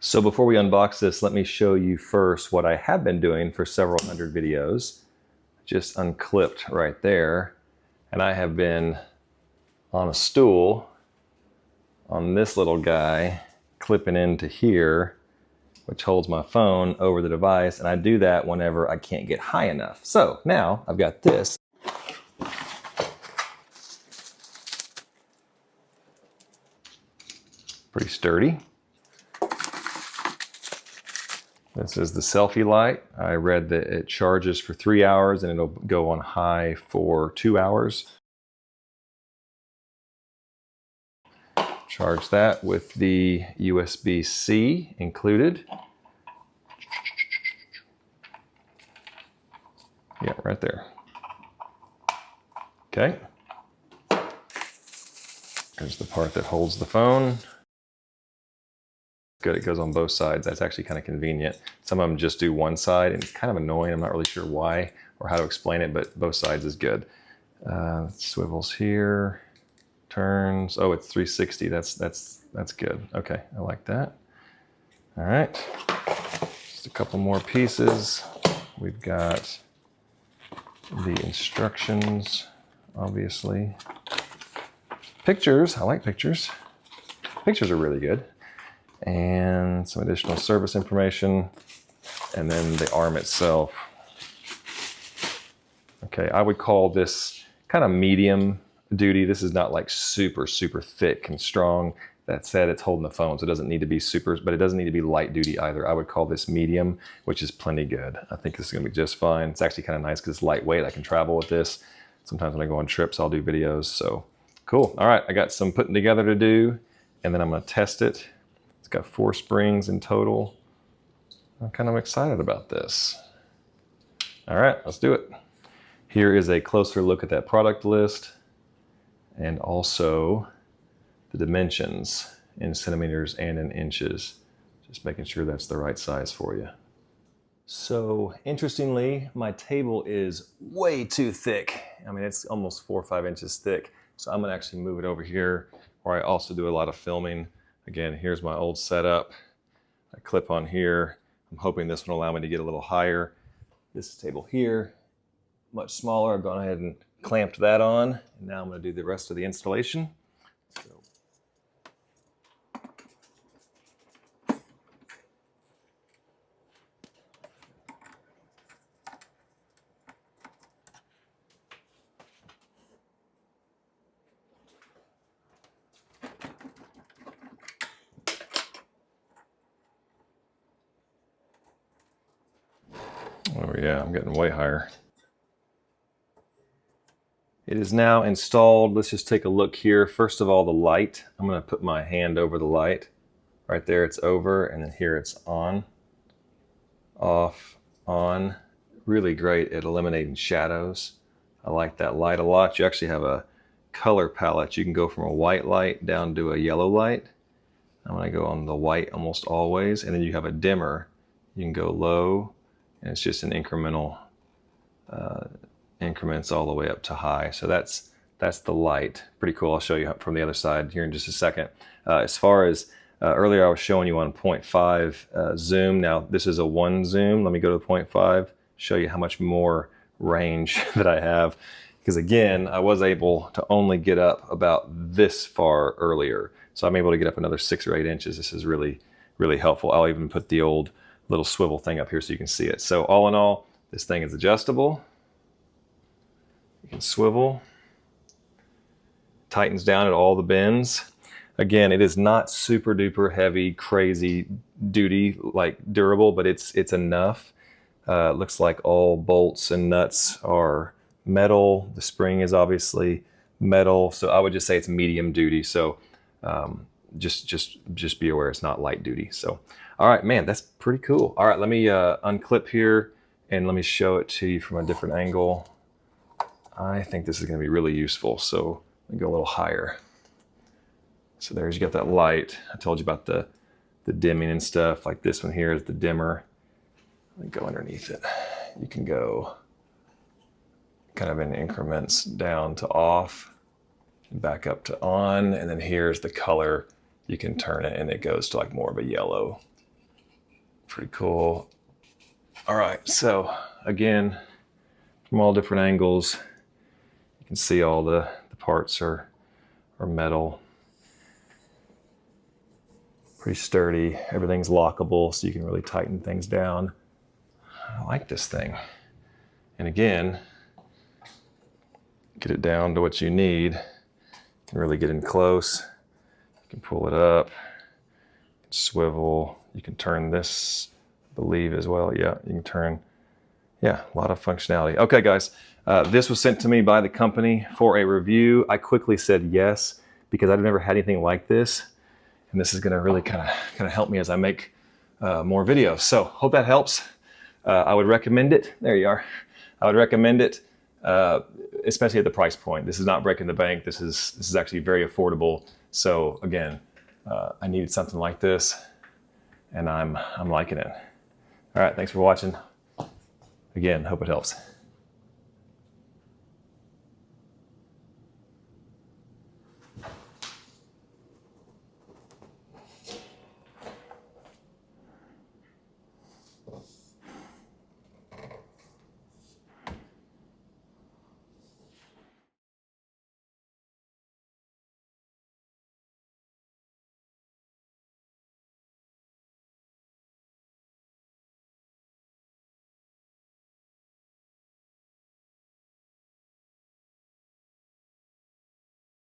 So before we unbox this, let me show you first what I have been doing for several hundred videos. Just unclipped right there. And I have been on a stool on this little guy, clipping into here, which holds my phone over the device. And I do that whenever I can't get high enough. So now I've got this. Pretty sturdy. This is the selfie light. I read that it charges for 3 hours and it'll go on high for 2 hours. Charge that with the USB-C included. Yeah, right there. Okay. There's the part that holds the phone. Good, it goes on both sides. That's actually kind of convenient. Some of them just do one side and it's kind of annoying. I'm not really sure why or how to explain it, but both sides is good. Swivels here, turns. Oh, it's 360. That's good. Okay, I like that. All right, just a couple more pieces. We've got the instructions, obviously. Pictures, I like pictures. Pictures are really good. And some additional service information, and then the arm itself. Okay, I would call this kind of medium duty. This is not like super thick and strong. That said, it's holding the phone, so it doesn't need to be super, but it doesn't need to be light duty either. I would call this medium, which is plenty good. I think this is gonna be just fine. It's actually kind of nice because it's lightweight. I can travel with this. Sometimes when I go on trips, I'll do videos, so cool. All right, I got some putting together to do, and then I'm gonna test it. Got 4 springs in total. I'm kind of excited about this. All right, let's do it. Here is a closer look at that product list and also the dimensions in centimeters and in inches. Just making sure that's the right size for you. So interestingly, my table is way too thick. I mean, it's almost 4 or 5 inches thick. So I'm gonna actually move it over here where I also do a lot of filming. Again, here's my old setup. I clip on here. I'm hoping this will allow me to get a little higher. This table here, much smaller. I've gone ahead and clamped that on. And now I'm gonna do the rest of the installation. Oh yeah, I'm getting way higher. It is now installed. Let's just take a look here. First of all, the light. I'm gonna put my hand over the light. Right there it's over, and then here it's on, off, on. Really great at eliminating shadows. I like that light a lot. You actually have a color palette. You can go from a white light down to a yellow light. I'm gonna go on the white almost always, and then you have a dimmer. You can go low, and it's just an incremental increments all the way up to high. So that's the light. Pretty cool. I'll show you from the other side here in just a second. As far as earlier, I was showing you on 0.5 zoom. Now this is a 1 zoom. Let me go to 0.5, show you how much more range that I have. Because again, I was able to only get up about this far earlier. So I'm able to get up another 6 or 8 inches. This is really helpful. I'll even put the old little swivel thing up here so you can see it. So all in all, this thing is adjustable. You can swivel, tightens down at all the bends. Again, it is not super duper heavy, crazy duty, like durable, but it's enough. Looks like all bolts and nuts are metal. The spring is obviously metal. So I would just say it's medium duty. So just be aware it's not light duty. So, all right, man, that's pretty cool. All right, let me unclip here and let me show it to you from a different angle. I think this is gonna be really useful. So let me go a little higher. So there's, you got that light. I told you about the dimming and stuff. Like this one here is the dimmer. Let me go underneath it. You can go kind of in increments down to off, back up to on, and then here's the color. You can turn it and it goes to like more of a yellow Pretty cool. All right, so again, from all different angles, you can see all the parts are metal. Pretty sturdy. Everything's lockable, so you can really tighten things down. I like this thing. And again, get it down to what you need. You can really get in close. You can pull it up, swivel. You can turn this, I believe, as well. Yeah, you can turn. Yeah, a lot of functionality. Okay, guys, this was sent to me by the company for a review. I quickly said yes because I've never had anything like this, and this is going to really kind of help me as I make more videos. So hope that helps. I would recommend it. There you are. I would recommend it, especially at the price point. This is not breaking the bank. This is actually very affordable. So again, I needed something like this, and I'm liking it. All right, thanks for watching. Again, hope it helps.